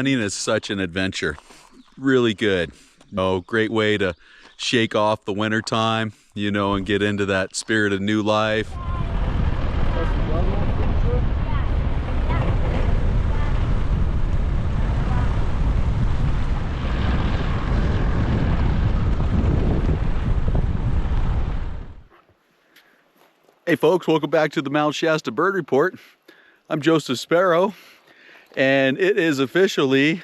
hunting is such an adventure. Really good. Oh, great way to shake off the winter time, you know, and get into that spirit of new life. Hey folks, welcome back to the Mount Shasta Bird Report. I'm Joseph Sparrow, and it is officially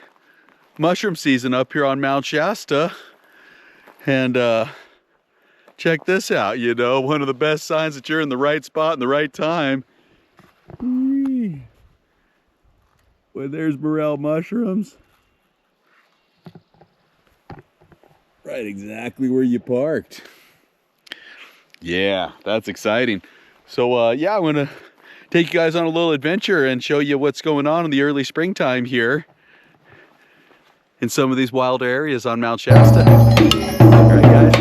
mushroom season up here on Mount Shasta. And check this out, you know, one of the best signs that you're in the right spot in the right time. When there's Morel mushrooms, right exactly where you parked. Yeah, that's exciting. So yeah, I'm gonna take you guys on a little adventure and show you what's going on in the early springtime here in some of these wild areas on Mount Shasta. All right, guys.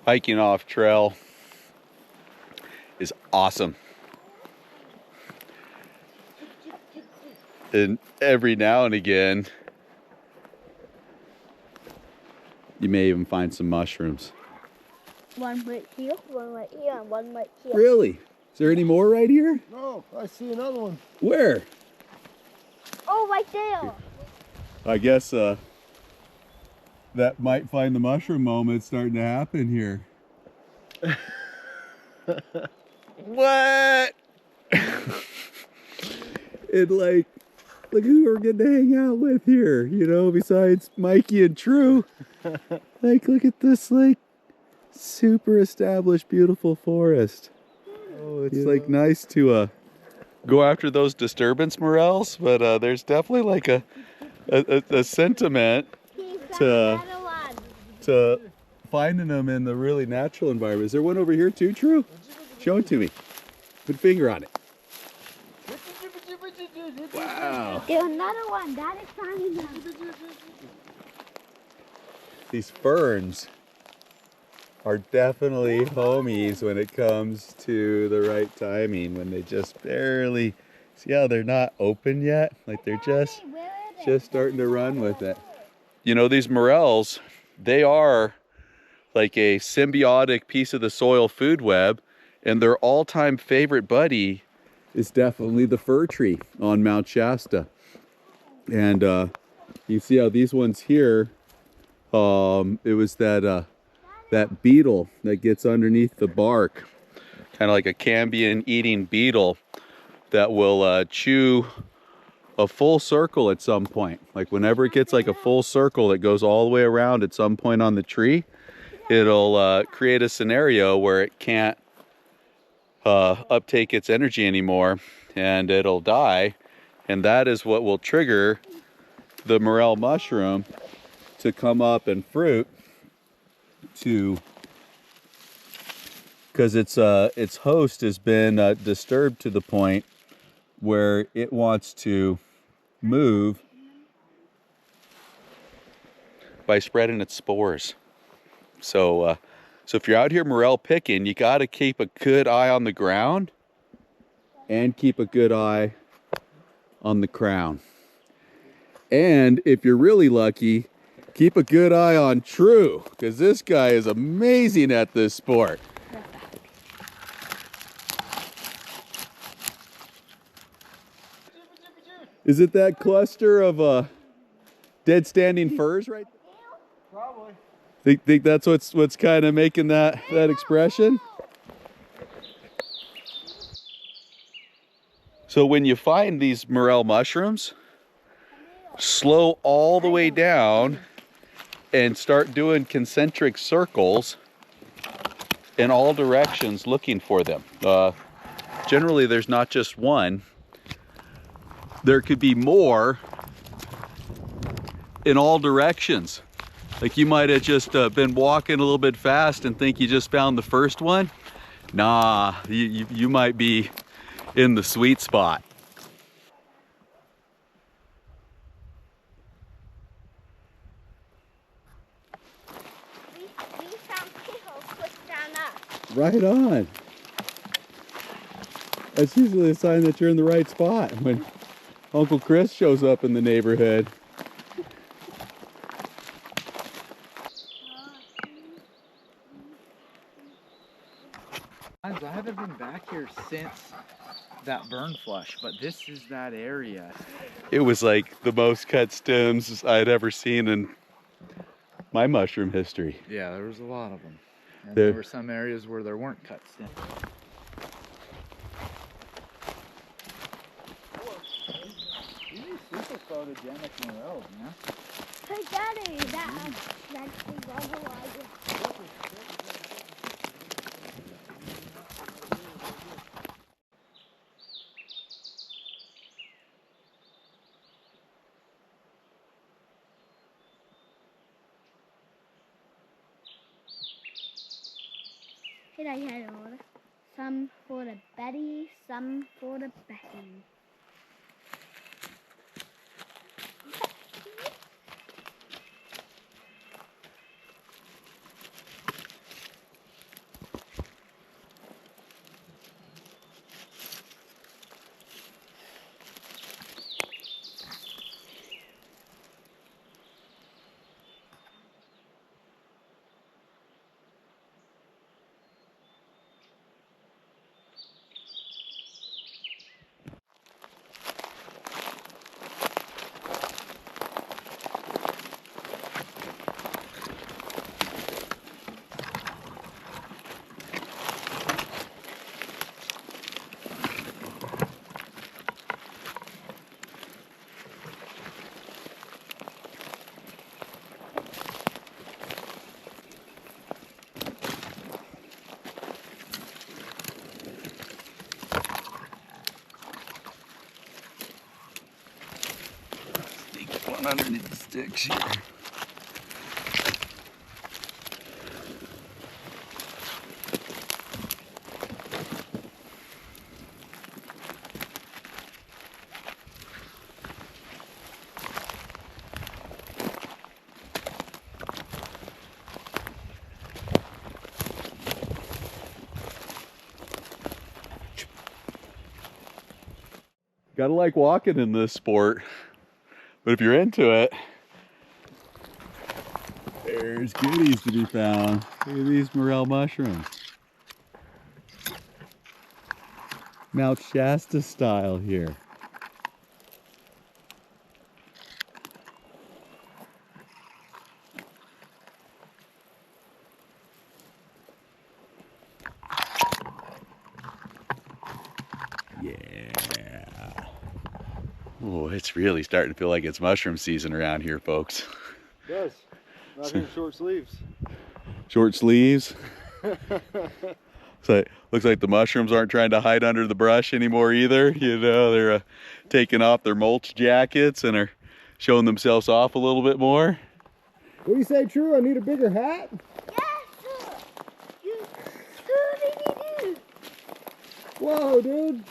Hiking off trail is awesome. And every now and again, you may even find some mushrooms. One right here, and one right here. Really? Is there any more right here? No, I see another one. Where? Oh, right there. I guess that might find the mushroom moment starting to happen here. What? And like, look who we're getting to hang out with here, you know, besides Mikey and True. Like, look at this, like, super established, beautiful forest. Oh, it's like nice to go after those disturbance morels, but there's definitely like a sentiment to finding them in the really natural environment. Is there one over here too, True? Show it to me. Put a finger on it. Wow. There's another one. That is finding. These ferns are definitely homies when it comes to the right timing, when they just barely, see how they're not open yet? Like they're just starting to run with it. You know, these morels, they are like a symbiotic piece of the soil food web, and their all-time favorite buddy is definitely the fir tree on Mount Shasta. And you see how these ones here, it was that beetle that gets underneath the bark, kind of like a cambion eating beetle that will chew a full circle at some point. Like whenever it gets like a full circle that goes all the way around at some point on the tree, it'll create a scenario where it can't uptake its energy anymore and it'll die. And that is what will trigger the morel mushroom to come up and fruit, because its host has been disturbed to the point where it wants to move by spreading its spores. So if you're out here morel picking, you got to keep a good eye on the ground and keep a good eye on the crown. And if you're really lucky, keep a good eye on True, because this guy is amazing at this sport. Is it that cluster of dead standing firs right there? Probably. Think that's what's kind of making that expression? So when you find these morel mushrooms, slow all the way down and start doing concentric circles in all directions looking for them. Generally, there's not just one. There could be more in all directions. Like you might have just been walking a little bit fast and think you just found the first one. Nah, you might be in the sweet spot. We found people put down up. Right on. That's usually a sign that you're in the right spot when Uncle Chris shows up in the neighborhood. I haven't been back here since that burn flush, but this is that area. It was like the most cut stems I'd ever seen in my mushroom history. Yeah, there was a lot of them. And There- there were some areas where there weren't cut stems. These are super photogenic morels, man. Hey, Daddy, that's the rubble idea. Hey, Daddy, had an order. Some for the Betty, some for the Becky. One underneath the sticks here. Gotta like walking in this sport, but if you're into it, there's goodies to be found. Look at these morel mushrooms. Mount Shasta style here. Yeah. Oh, it's really starting to feel like it's mushroom season around here, folks. It does. Not here in short sleeves. Short sleeves. So it looks like the mushrooms aren't trying to hide under the brush anymore either. You know, they're taking off their mulch jackets and are showing themselves off a little bit more. What do you say, True? I need a bigger hat? Yes, sir. You really do. Whoa, dude.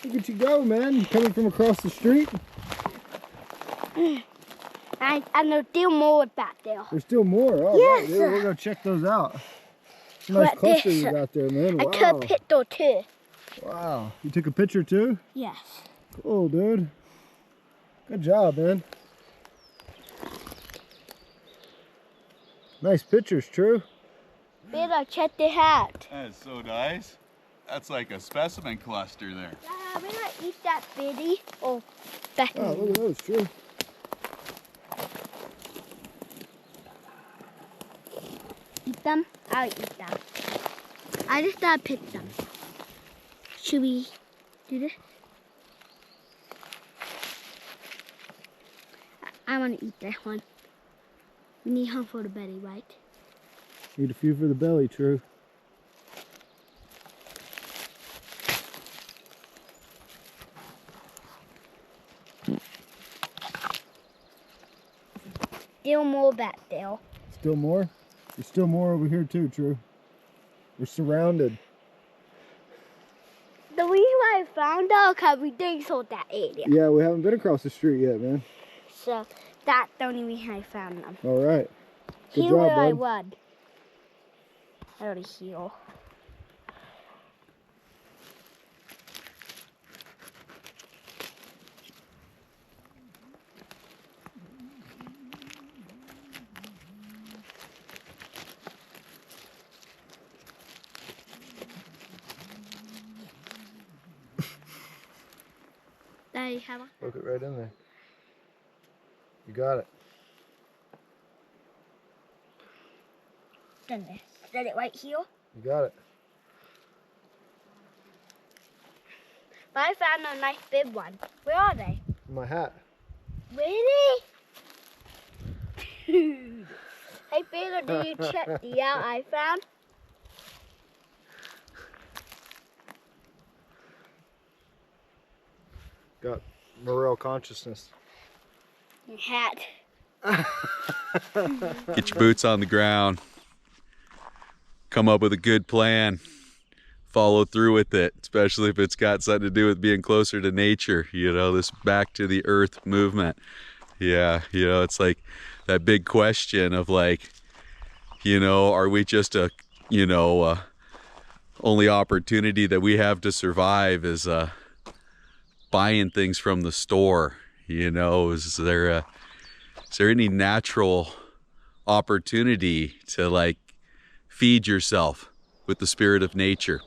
Look at you go, man. Coming from across the street. I know still more back there. There's still more. Oh, Yes, right, dude. sir. We'll go check those out. Nice What cluster this? you got there, man. I Wow. took a picture too. Wow. You took a picture too? Yes. Cool, dude. Good job, man. Nice pictures, True. Better check the hat. That is so nice. That's like a specimen cluster there. We're gonna eat that Betty or Becky. Oh, look at those, True. Eat them? I'll eat them. I just gotta pick them. Should we do this? I want to eat that one. We need one for the belly, right? Need a few for the belly, true. Still more back there. Still more? There's still more over here too, true. We're surrounded. The reason why I found out because we didn't sort that area. Yeah, we haven't been across the street yet, man. So that's the only reason I found them. All right. Good Here job, where I bud. run. I already heal. There you have it. Look it right in there. You got it. Done this. Did it right here. You got it. But I found a nice big one. Where are they? My hat. Really? Hey Peter, do you check the out I found? Got Morel consciousness. Your hat. Get your boots on the ground. Come up with a good plan. Follow through with it, especially if it's got something to do with being closer to nature, you know, this back to the earth movement. Yeah, you know, it's like that big question of like, you know, are we just a, you know, only opportunity that we have to survive is buying things from the store, you know? Is there any natural opportunity to like feed yourself with the spirit of nature,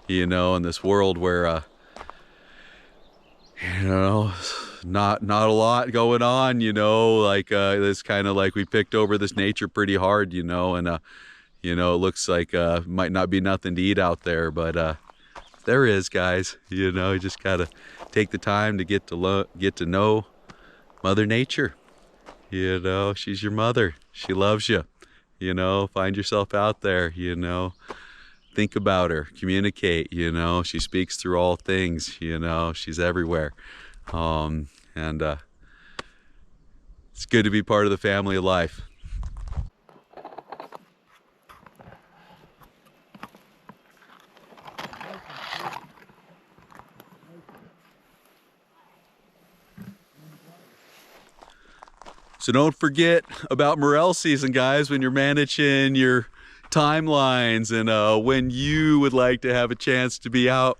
you know, in this world where you know, not a lot going on, you know, like it's kind of like we picked over this nature pretty hard, you know, and you know, it looks like might not be nothing to eat out there, but there is, guys. You know, you just gotta take the time to get to know Mother Nature. You know, she's your mother. She loves you. You know, find yourself out there. You know, think about her, communicate. You know, she speaks through all things. You know, she's everywhere, and it's good to be part of the family of life. So don't forget about Morel season, guys, when you're managing your timelines and when you would like to have a chance to be out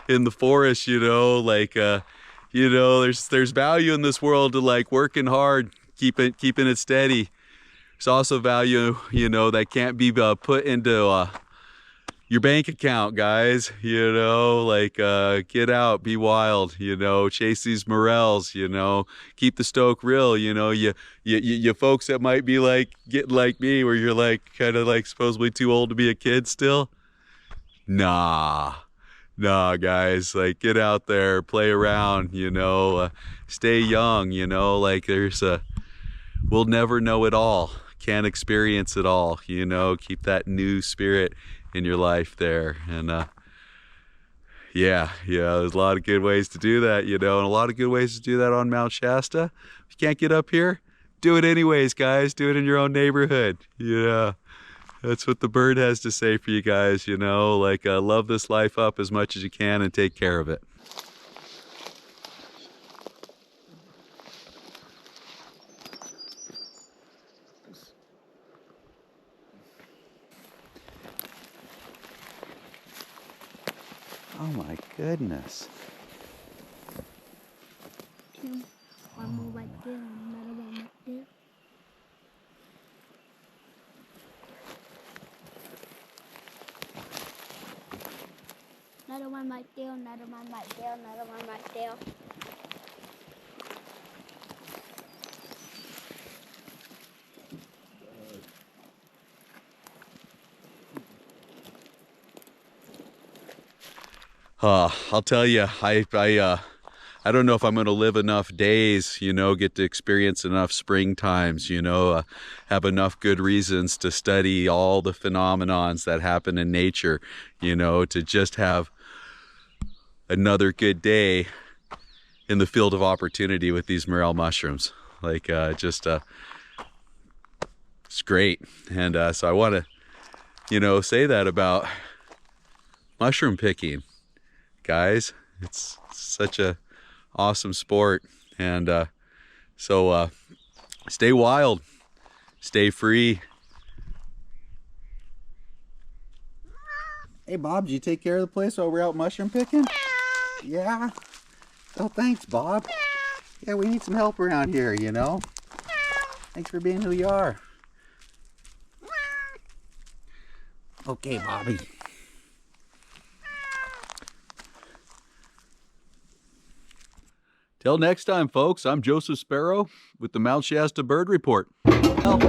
in the forest, you know, like, you know, there's value in this world to like working hard, keeping it steady. There's also value, you know, that can't be put into your bank account, guys. You know, like get out, be wild, you know, chase these morels, you know, keep the stoke real, you know. You folks that might be like getting like me where you're like kind of like supposedly too old to be a kid still. Nah, guys, like get out there, play around, you know, stay young, you know, like we'll never know it all, can't experience it all, you know. Keep that new spirit in your life there, and yeah, there's a lot of good ways to do that, you know, and a lot of good ways to do that on Mount Shasta. If you can't get up here, do it anyways, guys. Do it in your own neighborhood. Yeah, that's what the bird has to say for you guys, you know, like love this life up as much as you can and take care of it. Oh my goodness. One more right there, another one right there. Another one right there, another one right there, another one right there. I'll tell you, I I don't know if I'm going to live enough days, you know, get to experience enough spring times, you know, have enough good reasons to study all the phenomenons that happen in nature, you know, to just have another good day in the field of opportunity with these morel mushrooms. Like, it's great. And so I want to, you know, say that about mushroom picking. Guys, it's such a awesome sport. And so stay wild, stay free. Hey Bob, did you take care of the place while we're out mushroom picking? Yeah. Oh, thanks, Bob. Yeah, we need some help around here, you know. Thanks for being who you are. Okay, Bobby. Till next time, folks, I'm Joseph Sparrow with the Mount Shasta Bird Report. Help.